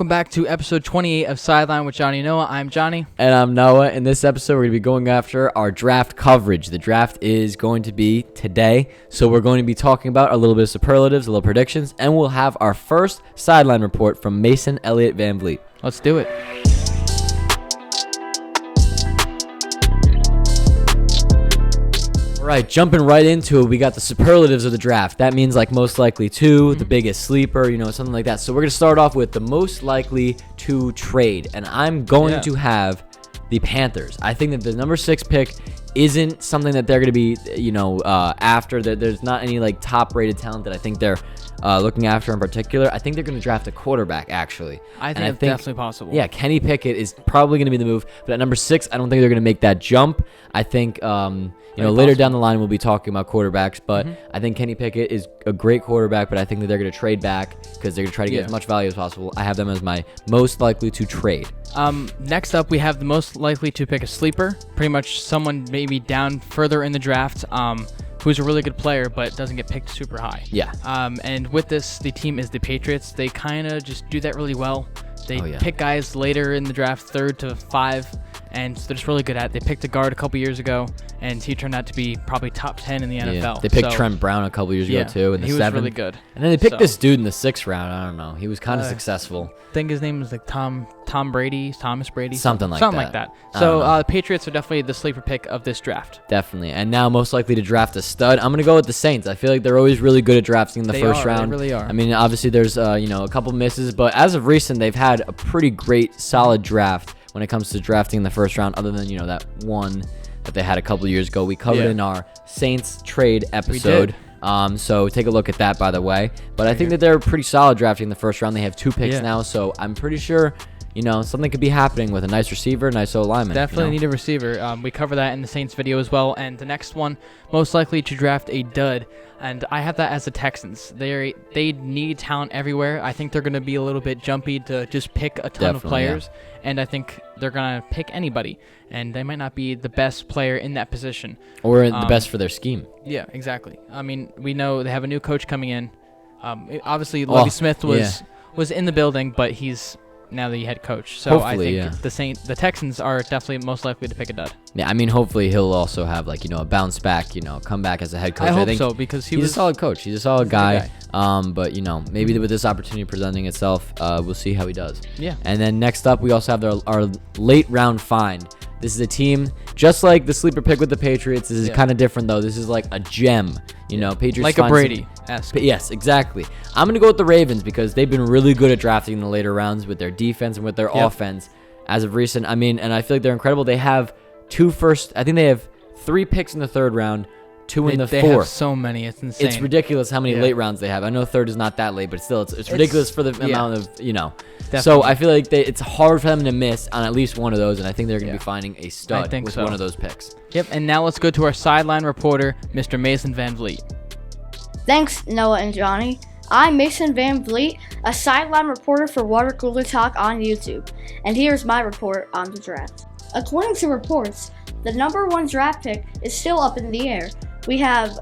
Welcome back to episode 28 of Sidelined with Johnny and Noah. I'm Johnny. And I'm Noah. In this episode, we're going to be going after our draft coverage. The draft is going to be today, so we're going to be talking about a little bit of superlatives, a little predictions, and we'll have our first sideline report from Mason Elliott Van Vliet. Let's do it. All right, jumping right into it, we got the superlatives of the draft. That means like most likely to, the biggest sleeper, something like that. So we're going to start off with the most likely to trade, and I'm going to have the Panthers. I think that the number 6 pick isn't something that they're going to be, after. There's not any like top-rated talent that I think they're looking after in particular. I think they're going to draft a quarterback, actually. I think it's definitely possible. Yeah, Kenny Pickett is probably going to be the move. But at number 6, I don't think they're going to make that jump. I think, later down the line, we'll be talking about quarterbacks. But I think Kenny Pickett is a great quarterback, but I think that they're going to trade back because they're going to try to get as much value as possible. I have them as my most likely to trade. Next up, we have the most likely to pick a sleeper. Pretty much someone maybe down further in the draft. Who's a really good player but doesn't get picked super high. Yeah. And with this, the team is the Patriots. They kind of just do that really well. They pick guys later in the draft, 3rd to 5, and they're just really good at it. They picked a guard a couple years ago, and he turned out to be probably top 10 in the NFL. They picked Trent Brown a couple years ago, too, in the 7th. He was really good. And then they picked this dude in the 6th round. I don't know. He was kind of successful. I think his name was like Thomas Brady. Something like that. So the Patriots are definitely the sleeper pick of this draft. Definitely. And now most likely to draft a stud, I'm going to go with the Saints. I feel like they're always really good at drafting in the first round. They really are. I mean, obviously there's a couple misses, but as of recent, they've had a pretty great, solid draft when it comes to drafting in the first round, other than, that one that they had a couple years ago. We covered in our Saints trade episode. So take a look at that, by the way. But I think that they're pretty solid drafting in the first round. They have 2 picks now, so I'm pretty sure, something could be happening with a nice receiver, nice O-lineman. Definitely need a receiver. We cover that in the Saints video as well. And the next one, most likely to draft a dud. And I have that as the Texans. They need talent everywhere. I think they're going to be a little bit jumpy to just pick a ton of players. Yeah. And I think they're going to pick anybody. And they might not be the best player in that position. Or the best for their scheme. Yeah, exactly. I mean, we know they have a new coach coming in. Obviously, Lovie Smith was in the building, but he's now the head coach. So hopefully, I think the Texans are definitely most likely to pick a dud. Yeah, I mean, hopefully he'll also have a bounce back, come back as a head coach. I think so, because he's a solid coach. He's a solid guy. But maybe with this opportunity presenting itself, we'll see how he does. Yeah. And then next up, we also have our late round find. This is a team just like the sleeper pick with the Patriots. This is kind of different though. This is like a gem. Patriots like a Brady-esque. Yes, exactly. I'm gonna go with the Ravens because they've been really good at drafting in the later rounds with their defense and with their offense. As of recent, I mean, and I feel like they're incredible. They have 2 first. I think they have 3 picks in the 3rd round. 2 in the 4th. They have so many. It's insane. It's ridiculous how many late rounds they have. I know 3rd is not that late, but still, it's ridiculous for the amount of, Definitely. So I feel like it's hard for them to miss on at least one of those, and I think they're going to be finding a stud with one of those picks. Yep, and now let's go to our sideline reporter, Mr. Mason Van Vliet. Thanks, Noah and Johnny. I'm Mason Van Vliet, a sideline reporter for Water Cooler Talk on YouTube, and here's my report on the draft. According to reports, the number 1 draft pick is still up in the air. We have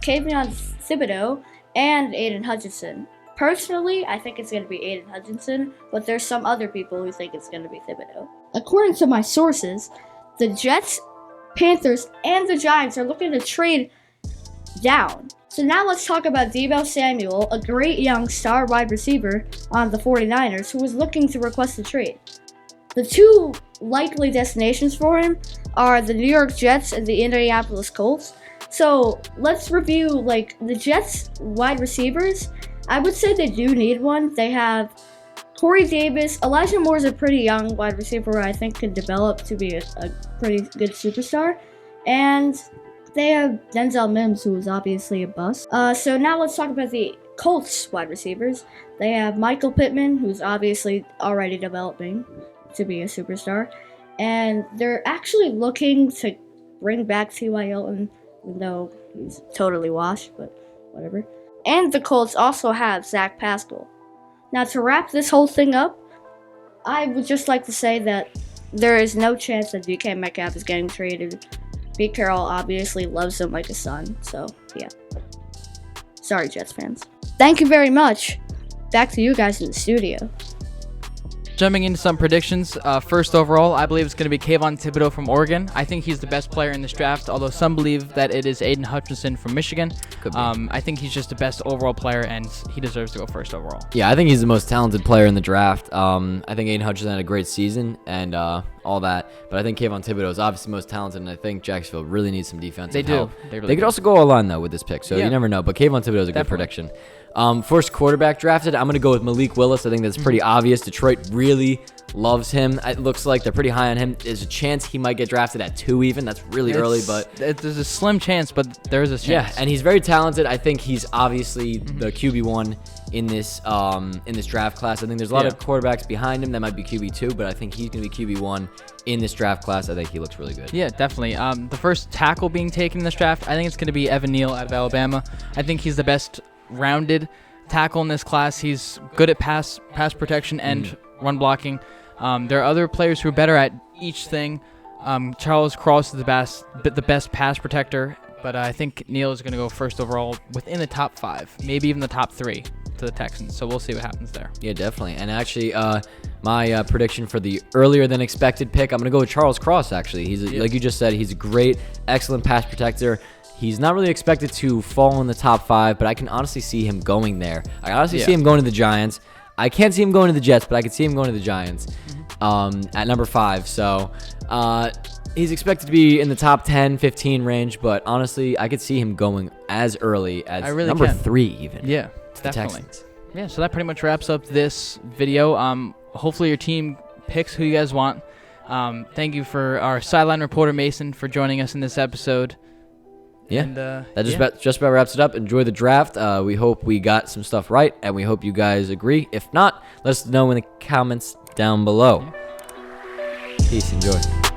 Kayvon Thibodeau and Aiden Hutchinson. Personally, I think it's going to be Aiden Hutchinson, but there's some other people who think it's going to be Thibodeau. According to my sources, the Jets, Panthers, and the Giants are looking to trade down. So now let's talk about Deebo Samuel, a great young star wide receiver on the 49ers who is looking to request a trade. The 2 likely destinations for him are the New York Jets and the Indianapolis Colts. So let's review the Jets wide receivers. I would say they do need one. They have Corey Davis. Elijah Moore is a pretty young wide receiver who I think could develop to be a pretty good superstar. And they have Denzel Mims, who is obviously a bust. So now let's talk about the Colts wide receivers. They have Michael Pittman, who's obviously already developing to be a superstar. And they're actually looking to bring back T.Y. Hilton, even though he's totally washed, but whatever. And the Colts also have Zach Pascal. Now, to wrap this whole thing up, I would just like to say that there is no chance that DK Metcalf is getting traded. Pete Carroll obviously loves him like a son, so yeah. Sorry, Jets fans. Thank you very much. Back to you guys in the studio. jumping into some predictions. First overall, I believe it's going to be Kayvon Thibodeau from Oregon. I think he's the best player in this draft, although some believe that it is Aiden Hutchinson from Michigan. Could be. I think he's just the best overall player, and he deserves to go first overall. Yeah, I think he's the most talented player in the draft. I think Aiden Hutchinson had a great season and all that, but I think Kayvon Thibodeau is obviously most talented, and I think Jacksonville really needs some defensive They do. help. They really They could do. also go all-line, though, with this pick, so Yeah. you never know. But Kayvon Thibodeau is a good Definitely. prediction. First quarterback drafted, I'm going to go with Malik Willis. I think that's pretty obvious. Detroit really loves him. It looks like they're pretty high on him. There's a chance he might get drafted at 2 even. That's really early, but... There's a slim chance, but there is a Yeah, chance. and he's very talented. I think he's obviously the QB1 in this draft class. I think there's a lot of quarterbacks behind him that might be QB2, but I think he's going to be QB1 in this draft class. I think he looks really good. Yeah, definitely. The first tackle being taken in this draft, I think it's going to be Evan Neal out of Alabama. I think he's the best rounded tackle in this class. He's good at pass protection and run blocking. There are other players who are better at each thing. Charles Cross is the best pass protector, but I think Neal is going to go first overall within the top 5, maybe even the top 3 to the Texans. So we'll see what happens there. Yeah, definitely. And actually, my prediction for the earlier than expected pick, I'm going to go with Charles Cross, actually. He's like you just said, he's a great, excellent pass protector. He's not really expected to fall in the top 5, but I can honestly see him going there. I honestly see him going to the Giants. I can't see him going to the Jets, but I can see him going to the Giants at number 5. So he's expected to be in the top 10, 15 range, but honestly, I could see him going as early as number 3 even. Yeah, to the definitely. Texans. Yeah, so that pretty much wraps up this video. Hopefully your team picks who you guys want. Thank you for our sideline reporter, Mason, for joining us in this episode. Yeah, and, that just about wraps it up. Enjoy the draft. We hope we got some stuff right, and we hope you guys agree. If not, let us know in the comments down below. Peace. Enjoy.